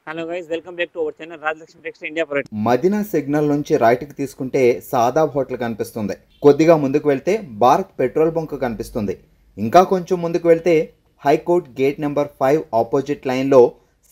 Hello guys, welcome back to our channel Rajalakshmi textile India product. Madina signal నుంచి రైట్కి తీసుకుంటే Shadab hotel కనిపిస్తుంది. కొద్దిగా ముందుకు వెళ్తే భారత్ పెట్రోల్ బంక్ కనిపిస్తుంది. ఇంకా కొంచెం ముందుకు వెళ్తే హైకోర్ట్ గేట్ నెంబర్ 5 ఆపోజిట్ లైన్లో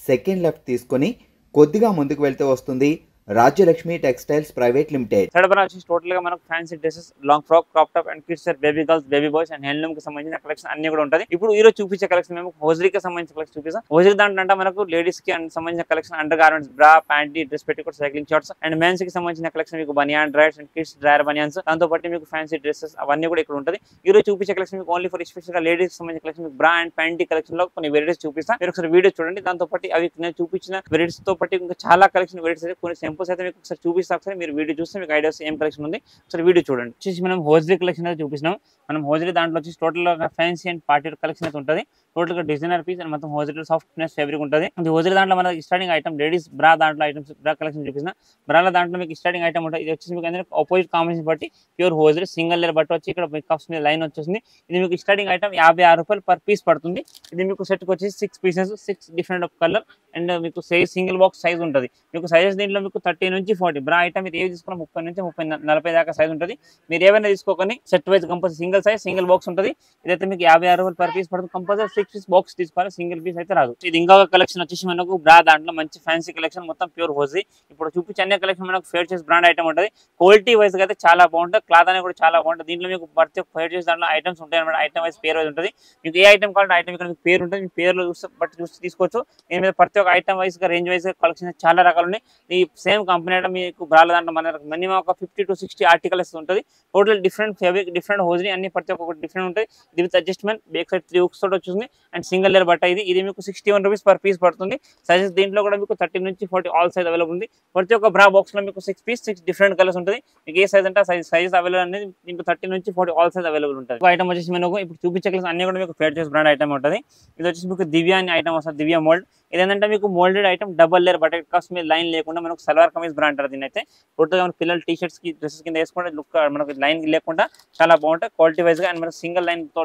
సెకండ్ లెఫ్ట్ తీసుకొని కొద్దిగా ముందుకు వెళ్తే వస్తుంది రాజ్యలక్ష్మి టెక్స్టైల్స్ ప్రైవేట్ లిమిటెడ్. సడబరా వచ్చేసి టోటల్ గా మనకు fancy dresses, long frock, crop top and kids wear, baby girls, baby boys and handloom కి సంబంధించిన కలెక్షన్ అన్ని కూడా ఉంటుంది. ఇప్పుడు ఈ రోజు చూపించే కలెక్షన్ మేము హోజరీకి సంబంధించిన కలెక్షన్ చూపిస్తాం. హోజరీ దాంట్లో అంటే మనకు లేడీస్ కి సంబంధించిన collection under garments, bra, panty, dress petticoat, cycling shorts and men's కి సంబంధించిన కలెక్షన్ మీకు banian drawers and kids drawer banians, దాంతో పాటు మీకు ఫ్యాన్సీ డ్రెస్సెస్ అవన్నీ కూడా ఇక్కడ ఉంటుంది. ఈ రోజు చూపించే కలెక్షన్ మీకు ఓన్లీ ఫర్ స్పెషల్ గా లేడీస్ కి సంబంధించిన కలెక్షన్ బ్రా అండ్ ప్యాంటీ కలెక్షన్ లో కొన్ని వెరైటీస్ చూపిస్తాం. మీరు ఒకసారి వీడియో చూడండి. దాంతో పాటు అవి నేను చూపించిన వెరైటీస్ తో పాటు ఇంకా చాలా కలెక్షన్ వెరైటీస్ అయితే కొన్ని సింపుల్స్ అయితే మీకు ఒకసారి చూపిస్తాం. మీరు వీడియో చూస్తే మీకు ఐడియాస్ ఏం కలెక్షన్ ఉంది ఒకసారి వీడియో చూడండి. వచ్చేసి మనం హోజరీ కలెక్షన్ అయితే చూపిస్తున్నాం. మనం హోజరీ దాంట్లో వచ్చి టోటల్ గా ఫ్యాన్సీ అండ్ పార్టీ కలెక్షన్ అయితే ఉంటుంది. టోటల్ గా డిజైనర్ పీస్ అండ్ మొత్తం హోజరీ సాఫ్ట్నెస్ ఫ్యాబ్రిక్ ఉంటుంది. హోజరీ దాంట్లో మనకి స్టార్టింగ్ ఐటమ్ లేడీస్ బ్రా దాంట్లో ఐటమ్స్ బ్రా కలెక్షన్ చూపిస్తున్నా. బ్రాల దాంట్లో మీకు స్టార్టింగ్ ఐటమ్ ఉంటుంది. ఇది వచ్చేసి మీకు అందరికి ఆపోజిట్ కాంబినేషన్ బట్టి ప్యూర్ హోజరీ సింగిల్ లేయర్ బట్టి వచ్చి ఇక్కడ కప్స్ మీద లైన్ వచ్చేసింది. ఇది మీకు స్టార్టింగ్ ఐటమ్ 56 రూపాయలు పర్ పీస్ పడుతుంది. ఇది మీకు సెట్ కి వచ్చేసి 6 pieces, 6 different of colour and మీకు సింగిల్ బాక్స్ సైజ్ ఉంటుంది. మీకు సైజెస్ దీంట్లో మీకు 30 నుంచి 40 బ్రా ఐటమ్ మీరు ఏవి తీసుకున్నా 30 నుంచి 40 దాకా సైజ్ ఉంటుంది. మీరు ఏవైనా తీసుకోకండి. Set wise compulsory single size single box ఉంటుంది. ఇదైతే మీకు 56 రూపాయలు పర్ పీస్ పడుతుంది. కంపల్సరీ 6 పీస్ బాక్స్ తీసుకోవాలి, సింగిల్ పీస్ అయితే రాదు. ఇది ఇంకొక కలెక్షన్ వచ్చేసి మనకు బ్రా దాంట్లో మంచి ఫ్యాన్సీ కలెక్షన్ మొత్తం ప్యూర్ హోజరీ. ఇప్పుడు చూపించే అన్ని కలెక్షన్ మనకు ఫేర్ చేసి బ్రాండ్ ఐటమ్ ఉంటుంది. క్వాలిటీ వైజ్ అయితే చాలా బాగుంటుంది. క్లాత్ అనేది కూడా చాలా బాగుంటుంది. దీంట్లో మీకు ప్రతి ఒక్క ఫేర్ చేసి దాంట్లో ఐటమ్స్ ఉంటాయి అనమాట. ఐటమ్ వైజ్ పేరు వైజ్ ఉంటుంది. మీకు ఏ ఐటమ్ కావాలంటే ఐటమ్ ఇక్కడ మీకు పేరు ఉంటుంది. మీ పేర్లో చూస్తే బట్టి చూసి తీసుకోవచ్చు. దీని మీద ప్రతి ఒక్క ఐటమ్ వైజ్ గా రేంజ్ వైజ్ కలెక్షన్ చాలా రకాలు ఉన్నాయి. ఈ సేమ్ కంపెనీ అంటే మీకు బ్రాల దాంట్లో మన మినిమం ఒక 50 to 60 ఆర్టికల్స్ ఉంటుంది. Total different fabric, different hosiery అన్ని ప్రతి ఒక్కటి డిఫరెంట్ ఉంటాయి. ఇది with adjustment back side 3 hooks తోటి వచ్చింది అండ్ సింగిల్ లేయర్ బట్ట. ఇది మీకు 61 రూపీస్ పర్ పీస్ పడుతుంది. సైజెస్ దీంట్లో కూడా మీకు 30 నుంచి 40 ఆల్ సైజ్ అవైలబుల్ ఉంది. ప్రతి ఒక్క బ్రా బాక్స్ లో మీకు 6 పీస్ 6 డిఫరెంట్ కలర్స్ ఉంటుంది. మీకు ఏ సైజ్ అంటే సైజెస్ అవైలబుల్ అనేది మీకు 30 నుంచి 40 ఆల్ సైజ్ అవైలబుల్ ఉంటుంది. ఐటమ్ వచ్చేసి మనకు ఇప్పుడు చూపించే కలర్స్ అన్ని కూడా మీకు ఫేర్ చేసి బ్రాండ్ ఐటమ్ ఉంటుంది. ఇది వచ్చేసి మీకు దివ్య అని ఐటమ్ వస్తుంది. దివ్య మోల్డ్. ఇదేంటంటే మీకు moulded item double layer but cost మీద లైన్ లేకుండా మనకు సల్వార్ కమీజ్ బ్రాండ్ అంటారు. దీని అయితే టోటల్గా మన పిల్లలు టీ షర్ట్స్ కి డ్రెస్సెస్ కింద వేసుకుంటే లుక్ మనకు లైన్ లేకుండా చాలా బాగుంటుంది క్వాలిటీ వైజ్ గా. అండ్ మనకు సింగిల్ లైన్ తో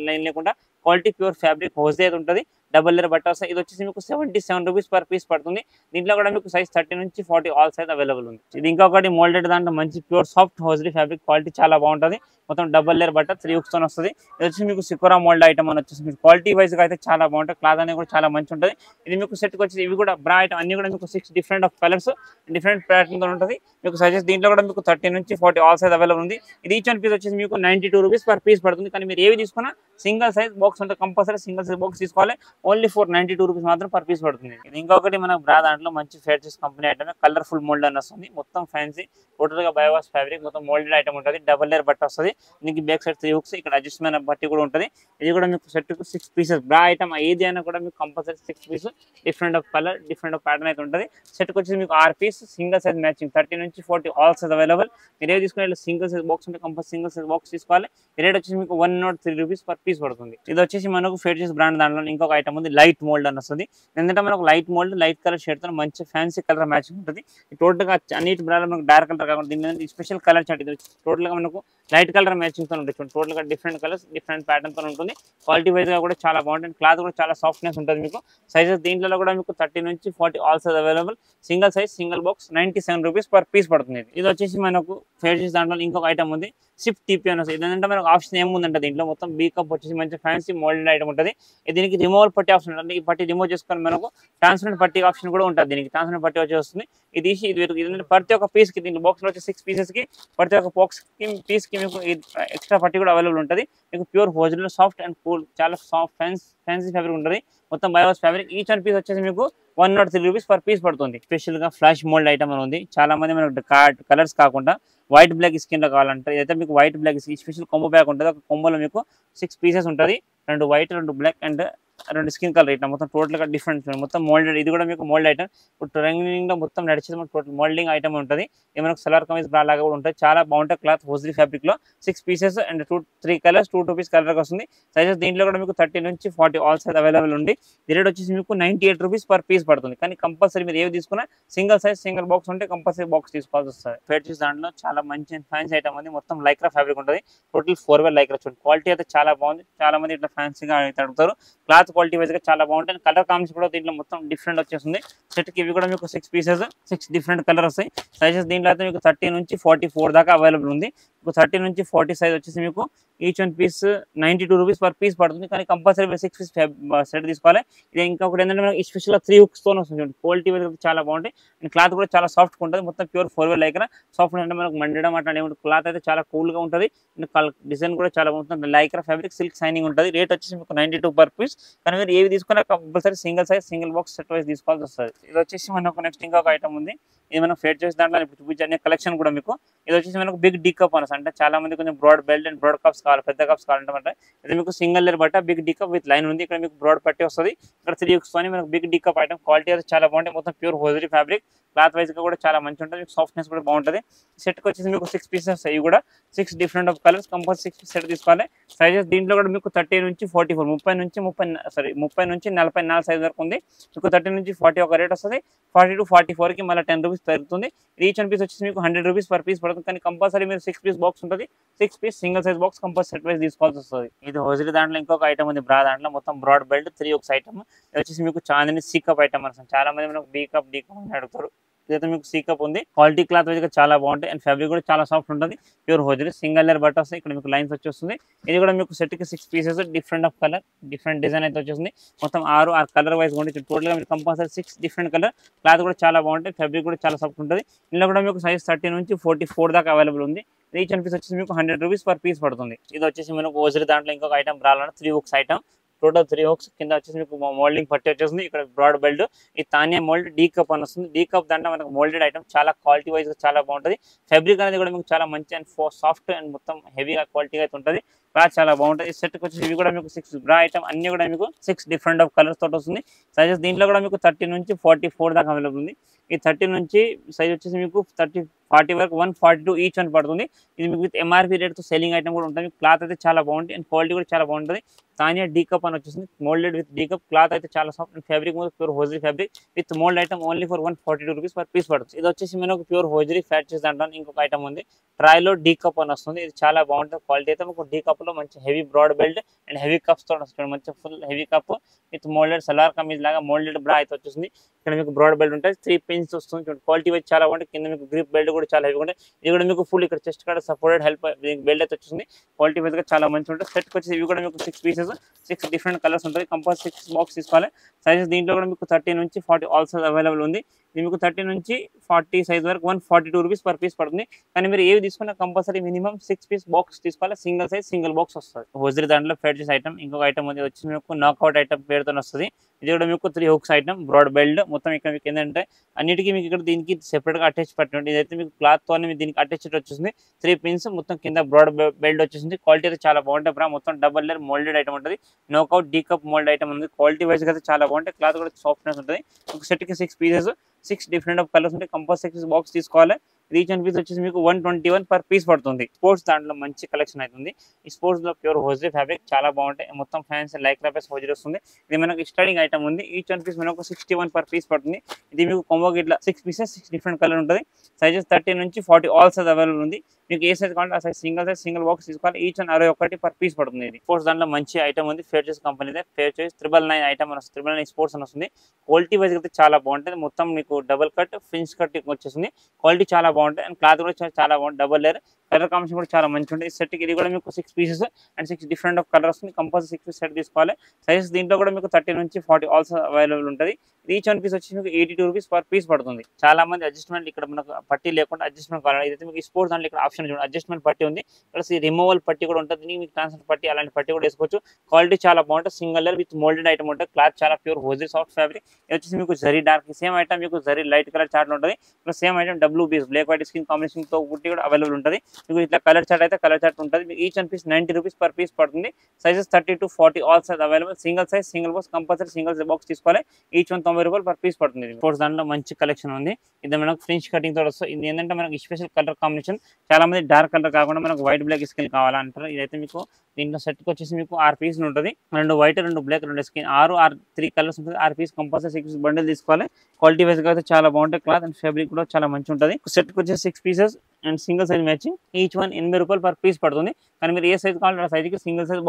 లైన్ లేకుండా క్వాలిటీ ప్యూర్ ఫ్యాబ్రిక్ హోజరీ అయితే ఉంటుంది. డబల్ లేయర్ బట్ట వస్తుంది. ఇది వచ్చేసి మీకు 77 రూపీస్ పర్ పీస్ పడుతుంది. దీంట్లో కూడా మీకు సైజ్ 30 నుంచి 40 ఆల్ సైజ్ అవైలబుల్ ఉంది. ఇది ఇంకొకటి మోల్డెడ్ దాంట్లో మంచి pure soft hosiery fabric quality చాలా బాగుంటుంది. మొత్తం డబల్ లేయర్ బట్ట 3 హుక్స్ తో వస్తుంది. ఇది వచ్చి మీకు సికోరా మోల్డ్ ఐటమ్ అని వచ్చేసి మీకు క్వాలిటీ వైజ్ గా అయితే చాలా బాగుంటుంది. క్లాత్ అనేది కూడా చాలా మంచి ఉంటుంది. ఇది మీకు సెట్ కి వచ్చి ఇవి కూడా బ్రా ఐటమ్ అన్ని కూడా మీకు 6 different of colours different pattern తో ఉంటుంది. మీకు సైజెస్ దీంట్లో కూడా మీకు 30 నుంచి 40 ఆల్ సైజ్ అవైలబుల్ ఉంది. ఇది ఈచ్ వన్ పీస్ వచ్చేసి మీకు 92 రూపీస్ పర్ పీస్ పడుతుంది. కానీ మీరు ఏవి తీసుకున్నా సింగిల్ సైజ్ బాక్స్ ఉంటుంది. కంపల్సరీ సింగిల్ సైజ్ బాక్స్ తీసుకోవాలి. ఓన్లీ ఫర్ 92 రూపీస్ మాత్రం పర్ పీస్ పడుతుంది. ఇది ఇంకొకటి మన బ్రా దాంట్లో మంచి ఫేర్ చేసి కంపెనీ ఐటమ్ కలర్ఫుల్ మోల్డ్ అని వస్తుంది. మొత్తం ఫ్యాన్సీ టోటల్ గా బయోవాస్ ఫ్యాబ్రిక్ మొత్తం మోల్డెడ్ ఐటమ్ ఉంటుంది. డబల్ లేయర్ బట్ట వస్తుంది. దీనికి బ్యాక్ సైడ్ 3 హుక్స్ ఇక్కడ అడ్జస్ట్మెంట్ బట్టి కూడా ఉంటుంది. ఇది కూడా మీకు సెట్ కు 6 పీసెస్ బ్రా ఐటమ్ ఏది అయినా కూడా మీకు compulsory 6 piece different of colour different of pattern అయితే ఉంటుంది. సెట్ కి వచ్చి మీకు 6 పీస్ సింగిల్ సైజ్ మ్యాచింగ్ 30 నుంచి 40 ఆల్ సైజ్ అవైలబుల్. మీరు ఏది తీసుకునే సింగిల్ సైజ్ బాక్స్ ఉంటే కంపల్సరీ సింగిల్ సైజ్ బాక్స్ తీసుకోవాలి. రేట్ వచ్చేసి మీకు 103 రూపీస్ పర్ పీస్ పడుతుంది. ఇది వచ్చేసి మనకు ఫేర్ చేసి బ్రాండ్ దాంట్లో ఇంకొక ఐటమ్ ఉంది లైట్ మోల్డ్ అని వస్తుంది. ఎందుకంటే మనకు light mould light colour shade తో మంచి ఫ్యాన్సీ కలర్ మ్యాచింగ్ ఉంటుంది. టోటల్ గా అన్నిటి బ్రాండ్ మనకు డార్క్ కలర్ కాకుండా దీని స్పెషల్ కలర్ చాట్. ఇది టోటల్ గా మనకు లైట్ కలర్ మ్యాచింగ్ తో ఉంటుంది. టోటల్ గా డిఫరెంట్ కలర్స్ డిఫరెంట్ ప్యాటర్న్ తో ఉంటుంది. క్వాలిటీ వైజ్ గా కూడా చాలా బాగుంటుంది. క్లాత్ కూడా చాలా సాఫ్ట్నెస్ ఉంటుంది. మీకు సైజెస్ దీంట్లో కూడా మీకు 30 నుంచి 40 all size available. Single size single box 97 rupees per piece పడుతుంది. ఇది వచ్చేసి మనకు ఫేర్ చేసి దాంట్లో ఇంకొక ఐటమ్ ఉంది షిఫ్ట్ టీపీ అని వస్తుంది. ఇదంటే మనకు ఆప్షన్ ఏముందంటే దీంట్లో మొత్తం బీ కప్ వచ్చేసి మంచి ఫ్యాన్సీ మోల్డెడ్ ఐటమ్ ఉంటుంది. దీనికి రిమూవల్ పట్టి ఆప్షన్ ఉంటుంది. ఈ పట్టి రిమూవ్ చేసుకొని మనకు ట్రాన్స్పరెంట్ పట్టి ఆప్షన్ కూడా ఉంటుంది. దీనికి ట్రాన్స్పరెంట్ పట్టి వచ్చి వస్తుంది. ఇది ప్రతి ఒక్క పీస్ కి దీంట్లో బాక్స్ లో వచ్చి 6 పీసెస్ కి ప్రతి ఒక్క బాక్స్ కి పీస్ కి మీకు ఎక్స్ట్రా పట్టి కూడా అవైలబుల్ ఉంటుంది. మీకు ప్యూర్ హోజరీలో సాఫ్ట్ అండ్ కూల్ చాలా సాఫ్ట్ ఫ్యాన్సీ ఫ్యాబ్రిక్ ఉంటుంది. మొత్తం biowash fabric. Each one piece వచ్చేసి మీకు 103 రూపీస్ పర్ పీస్ పడుతుంది. స్పెషల్ గా ఫ్లాష్ మోల్డ్ ఐటమ్ అని ఉంది. చాలా మంది మనకు కలర్స్ కాకుండా వైట్ బ్లాక్ స్కిన్ లో కావాలంటే ఇదైతే మీకు white black special combo pack ఉంటుంది. ఒక కొంబోలో మీకు 6 పీసెస్ ఉంటుంది. 2 white 2 black and 2 skin colour item మొత్తం టోటల్ గా డిఫరెంట్ మొత్తం మోల్డెడ్. ఇది కూడా మీకు మోల్డ్ ఐటమ్ ట్రైనింగ్ లో మొత్తం నడిచేది టోటల్ మోల్డింగ్ ఐటమ్ ఉంటుంది. ఇది మనకు సలార్ కమీజ్ బ్రా లాగా కూడా ఉంటుంది. చాలా బాగుంటుంది. క్లాత్ హోజరీ ఫ్యాబ్రిక్ లో 6 pieces and 3 colours 2 piece colour వస్తుంది. సైజెస్ దీంట్లో కూడా మీకు 30 నుంచి 40 ఆల్ సైజ్ అవైలబుల్ ఉంది. రేట్ వచ్చేసి మీకు 98 రూపీస్ పర్ పీస్ పడుతుంది. కానీ కంపల్సరీ మీరు ఏవి తీసుకున్నా సింగిల్ సైజ్ సింగిల్ బాక్స్ ఉంటే కంపల్సరీ బాక్స్ తీసుకోవాల్సి వస్తుంది. ఫేర్ చేసి దాంట్లో చాలా మంచి ఫ్యాన్సీ ఐటమ్ ఉంది. మొత్తం లైక్రా ఫ్యాబ్రిక్ ఉంటుంది. టోటల్ 4 వే లైక్రా చూడండి. క్వాలిటీ అయితే చాలా బాగుంది. చాలా మంది ఇట్లా ఫ్యాన్సీగా అయితే అడుగుతారు. క్లాత్ క్లాత్ క్వాలిటీ వైజ్ గా చాలా బాగుంటాయి. కలర్ కాంబినేషన్ కూడా దీంట్లో మొత్తం డిఫరెంట్ వచ్చేస్తుంది. సెట్ కి ఇవి కూడా మీకు 6 పీసెస్, 6 డిఫరెంట్ కలర్ వస్తాయి. సైజెస్ దీంట్లో అయితే మీకు 30 నుంచి 44 దాకా అవైలబుల్ ఉంది. 30 నుంచి 40 సైజ్ వచ్చేసి మీకు each one piece 92 rupees per piece పడుతుంది. కానీ కంపల్సరీ 6 పీస్ సెట్ తీసుకోవాలి. ఇది ఇంకొకటి ఏంటంటే మనకి స్పెషల్ గా 3 హుక్స్ తో వస్తుంది. క్వాలిటీ వైజ్ చాలా బాగుంటాయి అండ్ క్లాత్ కూడా చాలా సాఫ్ట్ గా ఉంటుంది. మొత్తం ప్యూర్ 4 వే లైక్రా సాఫ్ట్ అంటే మనకు మండడం అట్లా క్లాత్ అయితే చాలా కూల్ గా ఉంటుంది. డిజైన్ కూడా చాలా బాగుంటుంది. లైక్రా ఫ్యాబ్రిక్ సిల్క్ షైనింగ్ ఉంటుంది. రేట్ వచ్చేసి మీకు 92 పర్ పీస్. కానీ మీరు ఏవి తీసుకున్నా compulsory single size single box set wise తీసుకోవాల్సి వస్తుంది. ఇది వచ్చేసి మనకు నెక్స్ట్ ఇంకొక ఐటమ్ ఉంది. ఇది మనం ఫేర్ చేసే దాంట్లో ఇప్పుడు చూపించే కలెక్షన్ కూడా మీకు ఇది వచ్చేసి మనకు బిగ్ డీ కప్ అనస్ అంటే చాలా మంది కొంచెం broad belt and broad cups కావాలి, పెద్ద కప్స్ కావాలంటే ఇది మీకు సింగిల్ లేయర్ బట్ట big D cup with line ఉంది. ఇక్కడ మీకు బ్రాడ్ పట్టి వస్తుంది. ఇక్కడ 3 హుక్స్ తో మనకు big D cup item quality అయితే చాలా బాగుంటుంది. మొత్తం pure hosiery fabric cloth wise గా కూడా చాలా మంచి ఉంటుంది. సాఫ్ట్నెస్ కూడా బాగుంటుంది. సెట్ కి వచ్చేసి మీకు 6 పీసెస్ ఇవి కూడా 6 different of colours compulsory 6 set తీసుకోవాలి. సైజెస్ దీంట్లో కూడా మీకు 30 నుంచి 44 30 నుంచి 44 సైజ్ వరకు ఉంది. మీకు 30 నుంచి 40 ఒక రేట్ వస్తుంది. 40 to 44 కి మళ్ళీ 10 రూపీస్ పెరుగుతుంది. ఈచ్ వన్ పీస్ వచ్చేసి మీకు 100 రూపీస్ పర్ పీస్ పడుతుంది. కానీ కంపల్సరీ మీరు 6 పీస్ బాక్స్ ఉంటుంది. 6 piece single size box compulsory set wise తీసుకోవాల్సి వస్తుంది. ఇది హోజరీ దాంట్లో ఇంకొక ఐటమ్ ఉంది. బ్రా దాంట్లో మొత్తం బ్రాడ్ బెల్ట్ 3 హుక్స్ ఐటమ్. ఇది వచ్చేసి మీకు చాందిని సి కప్ ఐటమ్ అని చాలా మంది మనకు బీ కప్ డీ కప్ అని అడుగుతారు. ఇదైతే మీకు సీ కప్ ఉంది. క్వాలిటీ క్లాత్ వైజ్ గా చాలా బాగుంటాయి అండ్ ఫ్యాబ్రిక్ కూడా చాలా సాఫ్ట్ ఉంటుంది. ప్యూర్ హోజరీ సింగిల్ లేయర్ బట్ట వస్తుంది. ఇక్కడ మీకు లైన్స్ వచ్చేస్తుంది. ఇది కూడా మీకు సెట్ కి 6 pieces different of colour different design అయితే వచ్చేస్తుంది. మొత్తం 6 కలర్ వైజ్ ఉంటుంది. టోటల్ గా మీరు కంపల్సరీ 6 డిఫరెంట్ కలర్ క్లాత్ కూడా చాలా బాగుంటాయి. ఫ్యాబ్రిక్ కూడా చాలా సాఫ్ట్ ఉంటుంది. ఇందులో కూడా మీకు సైజ్ 30 నుంచి 44 దాకా అవైలబుల్ ఉంది. ఈచ్ వన్ పీస్ వచ్చేసి మీకు 100 రూపీస్ పర్ పీస్ పడుతుంది. ఇది వచ్చేసి మనకు హోజరీ దాంట్లో ఇంకొక ఐటమ్ రావాలన్నా 3 హుక్స్ ఐటమ్. టోటల్ 3 హుక్స్ కింద వచ్చేసి మీకు మోల్డింగ్ పట్టి వచ్చేస్తుంది. ఇక్కడ బ్రాడ్ బెల్ట్ ఈ తానియా మోల్డ్ డీ కప్ అని వస్తుంది. డీ కప్ దాంట్లో మనకు మోల్డెడ్ ఐటమ్ చాలా క్వాలిటీ వైజ్ చాలా బాగుంటుంది. ఫ్యాబ్రిక్ అనేది కూడా మీకు చాలా మంచి అండ్ సాఫ్ట్ అండ్ మొత్తం హెవీగా క్వాలిటీగా అయితే ఉంటుంది. క్లాత్ చాలా బాగుంటుంది. ఈ సెట్ వచ్చేసి ఇవి కూడా మీకు 6 బ్రా ఐటమ్ అన్ని కూడా మీకు 6 డిఫరెంట్ ఆఫ్ కలర్స్ తోటి వస్తుంది. సైజెస్ దీంట్లో కూడా మీకు 30 నుంచి 44 దాకా అవైలబుల్ ఉంది. ఈ 30 నుంచి సైజ్ వచ్చేసి మీకు 40 వరకు 142 ఈచ్ అని పడుతుంది. ఇది మీకు విత్ ఎంఆర్పీ రేట్ తో సెల్లింగ్ ఐటమ్ కూడా ఉంటుంది. క్లాత్ అయితే చాలా బాగుంటుంది అండ్ క్వాలిటీ కూడా చాలా బాగుంటుంది. తానియా డీ కప్ అని వచ్చేసింది. Moulded with D cup cloth అయితే చాలా soft and fabric pure hosiery fabric with mould item only for 142 rupees per piece పడుతుంది. ఇది వచ్చేసి మనకు ప్యూర్ హోజరీ ఫ్యాట్ చేసి అంటాను. ఇంకొక ఐటమ్ ఉంది. ట్రైలో డీ కప్ అని వస్తుంది. ఇది చాలా బాగుంటుంది. క్వాలిటీ అయితే మీకు డీ కప్ లో మంచి heavy broad belt and heavy cups తో వస్తుంది. మంచి full heavy cup with moulded salwar kameez లాగా మోల్డెడ్ బ్రా అయితే వచ్చేసింది. ఇక్కడ మీకు బ్రాడ్ బెల్ట్ ఉంటుంది. 3 పిన్స్ వస్తుంది. క్వాలిటీ వైజ్ చాలా బాగుంటుంది. కింద మీకు గ్రిప్ బెల్ట్ కూడా చాలా హెవీగా ఉంటుంది. ఇది కూడా మీకు ఫుల్ ఇక్కడ చెస్ట్ కాడ సపోర్టెడ్ హెల్ప్ బెల్ట్ అయితే వచ్చింది. క్వాలిటీ వైజ్ గా చాలా మంచి ఉంటుంది. సెట్ వచ్చేసి ఇవి కూడా మీకు 6 పీసెస్ 6 డిఫరెంట్ కలర్స్ ఉంటుంది. కంపల్సరీ 6 బాక్స్ తీసుకోవాలి. సైజెస్ దీంట్లో కూడా మీకు 30 నుంచి 40 ఆల్ సైజ్ అవైలబుల్ ఉంది. ఇది మీకు 30 నుంచి 40 సైజ్ వరకు 142 రూపీస్ పర్ పీస్ పడుతుంది. కానీ మీరు ఏవి తీసుకున్నా కంపల్సరీ మినిమం 6 పీస్ బాక్స్ తీసుకోవాలి. సింగిల్ సైజ్ సింగిల్ బాక్స్ వస్తుంది. హోజరీ దాంట్లో ఫేర్ చేసే ఐటమ్ ఇంకొక ఐటమ్ ఉంది. వచ్చి మీకు నాక్అవుట్ ఐటమ్ పేరుతో వస్తుంది. ఇది కూడా మీకు 3 హుక్స్ ఐటమ్ బ్రాడ్ బెల్ట్ మొత్తం. ఇక్కడ మీకు ఏంటంటే అన్నిటికీ మీకు ఇక్కడ దీనికి సెపరేట్ గా అటాచ్ పట్టినట్టు. ఇదైతే మీకు క్లాత్ తో దీనికి అటాచ్ వచ్చేసింది. 3 పిన్స్ మొత్తం కింద బ్రాడ్ బెల్ట్ వచ్చేసింది. క్వాలిటీ అయితే చాలా బాగుంటుంది. బ్రా మొత్తం డబల్ లేయర్ మోల్డెడ్ ఐటమ్ ఉంటుంది. Knockout D cup mould item ఉంది. క్వాలిటీ వైజ్ అయితే చాలా బాగుంటుంది. క్లాత్ కూడా సాఫ్ట్నెస్ ఉంటుంది. ఒక సెట్ కి 6 పీసెస్ 6 డిఫరెంట్ ఆఫ్ కలర్స్ ఉంటాయి. కంపల్సరీ 6 బాక్స్ తీసుకోవాలి. ఈచ్ వన్ పీస్ వచ్చేసి మీకు 121 పర్ పీస్ పడుతుంది. స్పోర్ట్స్ దాంట్లో మంచి కలెక్షన్ అవుతుంది. ఈ స్పోర్ట్స్ లో ప్యూర్ హోజరీ ఫ్యాబ్రిక్ చాలా బాగుంటాయి. మొత్తం ఫ్యాన్స్ లైక్రా బేస్ హోజరీ వస్తుంది. ఇది మనకు స్టార్టింగ్ ఐటమ్ ఉంది. ఈచ్ వన్ పీస్ మనకు 61 పర్ పీస్ పడుతుంది. ఇది మీకు కొంబోకి ఇట్లా 6 పీసెస్ 6 డిఫరెంట్ కలర్ ఉంటుంది. సైజెస్ 30 నుంచి 40 ఆల్ సైజ్ అవైలబుల్ ఉంది. మీకు ఏ సైజ్ కావాలంటే ఆ సైజ్ సింగిల్ బాక్స్ తీసుకోవాలి. ఈచ్ వన్ 61 పర్ పీస్ పడుతుంది. ఇది స్పోర్ట్స్ దాంట్లో మంచి ఐటమ్ ఉంది. ఫేర్ చేసి కంపెనీ ఫేర్ చేసి 999 ఐటమ్ అని వస్తుంది. 999 స్పోర్ట్స్ అని వస్తుంది. క్వాలిటీ వైజ్ అయితే చాలా బాగుంటుంది. మొత్తం మీకు డబుల్ కట్ ఫ్రిన్స్ కట్ వచ్చేస్తుంది. క్వాలిటీ చాలా బాగుంటుంది అండ్ క్లాత్ కూడా చాలా బాగుంటుంది. డబుల్ లేయర్ కలర్ కాంబినేషన్ కూడా చాలా మంచి ఉంటుంది. ఈ సెట్ కి ఇది కూడా మీకు 6 pieces and 6 different of colours ఉంది. కంపల్సరీ 6 పీస్ సెట్ తీసుకోవాలి. సైజెస్ దీంట్లో కూడా మీకు 30 నుంచి 40 ఆల్సో అవైలబుల్ ఉంటుంది. ఈచ్ వన్ పీస్ వచ్చి మీకు 82 రూపీస్ పర్ పీస్ పడుతుంది. చాలా మంది అడ్జస్ట్మెంట్ ఇక్కడ మనకు పట్టి లేకుండా అడ్జస్ట్మెంట్ కావాలి. ఇదైతే మీకు స్పోర్ట్స్ దాంట్లో ఇక్కడ ఆప్షన్ చూడండి. అడ్జస్ట్మెంట్ పట్టి ఉంది. ఇక్కడ రిమూవల్ పట్టి కూడా ఉంటుంది. మీకు ట్రాన్స్ఫర్ పట్టి అలాంటి పట్టి కూడా వేసుకోవచ్చు. క్వాలిటీ చాలా బాగుంటుంది. Single layer with moulded item ఉంటుంది. క్లాత్ చాలా ప్యూర్ హోజరీ సాఫ్ట్ ఫ్యాబ్రిక్. ఇది వచ్చేసి మీకు జరీ డార్క్ సేమ్ ఐటమ్ మీకు జరీ లైట్ కలర్ చార్ట్ ఉంటుంది. ఇక్కడ same item W B's black white skin combination తో పుట్టి కూడా అవైలబుల్ ఉంటుంది. మీకు ఇట్లా కలర్ చార్ట్ అయితే కలర్ చార్ట్ ఉంటుంది. మీకు each one piece 90 rupees per piece పడుతుంది. Sizes 30 to 40 all size available. Single size single box compulsory single box తీసుకోవాలి. ఈచ్ వన్ 90 రూపాయలు పర్ పీస్ పడుతుంది. స్పోర్ట్స్ దాంట్లో మంచి కలెక్షన్ ఉంది. ఇది మనకు ఫ్రించ్ కటింగ్ తో వస్తుంది. ఇది ఏంటంటే మనకు స్పెషల్ కలర్ కాంబినేషన్. చాలా మంది డార్క్ కలర్ కాకుండా మనకు వైట్ బ్లాక్ స్కిన్ కావాలంటారు. ఇదైతే మీకు దీంట్లో సెట్ కి వచ్చేసి మీకు 6 పీసులు ఉంటుంది. 2 వైట్ 2 బ్లాక్ 2 స్కిన్ 3 కలర్స్ ఉంటుంది. 6 పీస్ కంపల్సరీ 6 బండిల్ తీసుకోవాలి. క్వాలిటీ వైజ్ గా అయితే చాలా బాగుంటుంది. క్లాత్ అండ్ ఫ్యాబ్రిక్ కూడా చాలా మంచి ఉంటుంది. సెట్ కి వచ్చేసి 6 pieces and single size matching each one 80 రూపాయలు పర్ పీస్ పడుతుంది. కానీ మీరు ఏ సైజ్ కావాలంటే ఆ సైజ్కి సింగిల్ సైజ్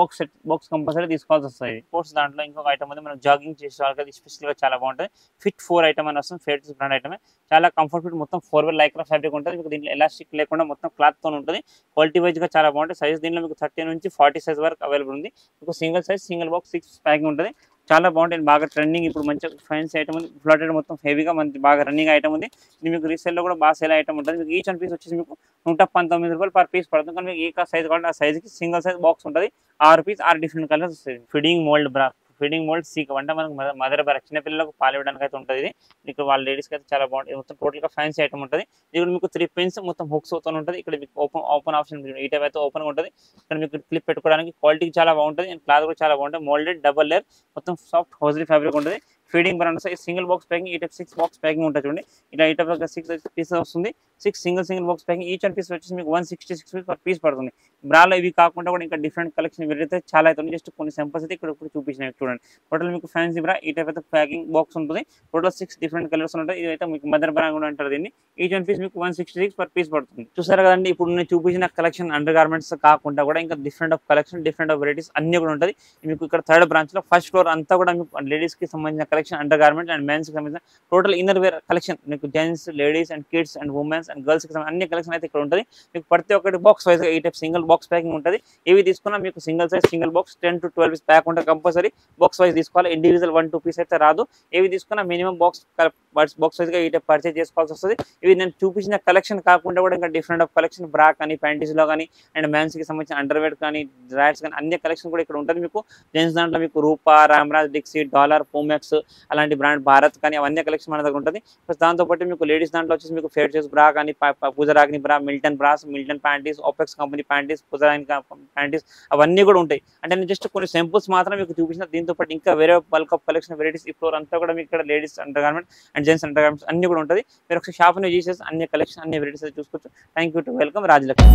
బాక్స్ కంపల్సరీ తీసుకోవాల్సి వస్తుంది. స్పోర్ట్స్ దాంట్లో ఇంకొక ఐటమ్ ఉంది, మనం జాగింగ్ చేసే వాళ్ళకి స్పెషల్గా చాలా బాగుంటుంది. ఫిట్ 4 ఐటమ్ అని వస్తుంది, ఫేట్స్ బ్రాండ్ ఐటమే. చాలా కంఫర్ట్ ఫిట్, మొత్తం 4 లైక్రా ఫ్యాబ్రిక్ ఉంటుంది. మీకు దీంట్లో ఎలాస్టిక్ లేకుండా మొత్తం క్లాత్తో ఉంటుంది. క్వాలిటీ వైజ్గా చాలా బాగుంటుంది. సైజ్ దీంట్లో మీకు 30 నుంచి 40 సైజ్ వరకు అవైలబుల్ ఉంది. మీకు single size single box 6 packing ఉంటుంది. చాలా బాగుంటుంది, బాగా ట్రెండింగ్. ఇప్పుడు మంచిగా ఫ్యాన్సీ ఐటమ్ ఉంది, ఫ్లాటెడ్ మొత్తం హెవీగా మంచి బాగా రన్నింగ్ ఐటమ్ ఉంది. ఇది మీకు రీసేల్లో కూడా బాగా సేల్ ఐటమ్ ఉంటుంది. మీకు ఈచ్ వన్ పీస్ వచ్చేసి మీకు 119 రూపాయలు పర్ పీస్ పడుతుంది. కానీ మీకు ఏ సైజ్ కావాలంటే ఆ సైజ్కి సింగిల్ సైజ్ బాక్స్ ఉంటుంది. 6 పీస్ 6 డిఫరెంట్ కలర్స్ వస్తుంది. ఫీడింగ్ మోల్డ్ సీక్ అంటే మనకు మదర్ బ్రా చిన్నపిల్లలకు పాలు ఇవ్వడానికి అయితే ఉంటుంది. ఇది మీకు వాళ్ళ లేడీస్కి అయితే చాలా బాగుంటుంది. మొత్తం టోటల్గా ఫ్యాన్సీ ఐటమ్ ఉంటుంది. ఇక్కడ మీకు 3 పిన్స్ మొత్తం హుక్స్ అవుతూ ఉంటుంది. ఇక్కడ మీకు ఓపెన్ ఆప్షన్ ఈ టైప్ అయితే ఓపెన్ ఉంటుంది. ఇక్కడ మీకు క్లిప్ పెట్టుకోవడానికి క్వాలిటీ చాలా బాగుంటుంది. అండ్ క్లాత్ కూడా చాలా బాగుంటుంది. మోల్డెడ్ డబల్ లేయర్ మొత్తం సాఫ్ట్ హోజ్లీ ఫ్యాబ్రిక్ ఉంటుంది. Feeding brand single box packing, ఈ టైప్ 6 బాక్స్ ప్యాకింగ్ ఉంటుంది. చూడండి ఇలా ఈ టైప్ 6 పీసెస్ వస్తుంది. 6 single box packing. Each one piece వచ్చేసి మీకు 166 పర్ పీస్ పడుతుంది. బ్రాలో ఇవి కాకుండా కూడా ఇంకా డిఫరెంట్ కలెక్షన్ అయితే చాలా అవుతుంది. జస్ట్ కొన్ని సింపుల్స్ అయితే ఇక్కడ చూపించినాయి చూడండి. టోటల్ మీకు ఫ్యాన్సీ బ్రా ఈ టైప్ అయితే ప్యాకింగ్ బాక్స్ ఉంటుంది. టోటల్ 6 డిఫరెంట్ కలర్స్ ఉంటాయి. ఇదైతే మీకు మదర్ బ్రా కూడా అంటారు దీన్ని. ఈచ్ వన్ పీస్ మీకు 166 పర్ పీస్ పడుతుంది. చూసారు కదండి, ఇప్పుడు నేను చూపించిన కలెక్షన్ అండర్ గార్మెంట్స్ కాకుండా కూడా ఇంకా different of collection, different of varieties అన్ని కూడా ఉంటుంది. మీకు ఇక్కడ థర్డ్ బ్రాంచ్ లో ఫస్ట్ ఫ్లోర్ అంతా కూడా మీకు లేడీస్ కి సంబంధించిన collection, under garments and men's కి సంబంధించిన టోటల్ ఇన్నర్ వేర్ కలెక్షన్, మీకు gents, ladies and kids and women's and girls కి అన్ని కలెక్షన్ అయితే ఇక్కడ ఉంటుంది. మీకు ప్రతి ఒక్కటి బాక్స్ వైజ్ ఈ టైప్ సింగిల్ బాక్స్ ప్యాకింగ్ ఉంటుంది. ఏవి తీసుకున్నా మీకు single size single box 10 to 12 piece pack ఉంటుంది. కంపల్సరీ బాక్స్ వైజ్ తీసుకోవాలి. ఇండివిజువల్ 1-2 పీస్ అయితే రాదు. ఏవి తీసుకున్నా మినిమం బాక్స్ వైజ్గా ఈ టైప్ పర్చేజ్ చేసుకోవాల్సి వస్తుంది. ఇవి నేను చూపించిన కలెక్షన్ కాకుండా కూడా ఇంకా డిఫరెంట్ ఆఫ్ కలెక్షన్ బ్రా కానీ, ప్యాంటీస్లో కానీ అండ్ మెన్స్ కి సంబంధించిన అండర్వేర్ కానీ, డ్రాట్స్ కానీ అన్ని కలెక్షన్ కూడా ఇక్కడ ఉంటుంది. మీకు జెంట్స్ దాంట్లో మీకు రూపా, రామ్రాజ్, డిక్సీ, డాలర్, పోమెక్స్ అలాంటి బ్రాండ్, భారత్ కానీ అవన్నీ కలెక్షన్ మన దగ్గర ఉంటుంది. దాంతోపాటు మీకు లేడీస్ దాంట్లో వచ్చేసి మీకు ఫేర్చెస్ బ్రా కానీ, పూజరాగ్ని bra, Milton bras, Milton panties, Opex company panties, పూజరాగ్ని ప్యాంటీస్ అవన్నీ కూడా ఉంటాయి. అంటే నేను జస్ట్ కొన్ని సింపుల్స్ మాత్రం మీకు చూపించిన. దీంతో పాటు ఇంకా వేరే బల్క్ ఆఫ్ కలెక్షన్ వెరైటీస్ ఈ ఫ్లోర్ అంతా కూడా మీకు ఇక్కడ ladies under garment and gents under garments అన్ని కూడా ఉంటుంది. మీరు ఒక షాప్ని యూజ్ చేసి అన్ని కలెక్షన్, అన్ని వెరైటీస్ చూసుకోవచ్చు. Thank you to welcome Rajalakshmi.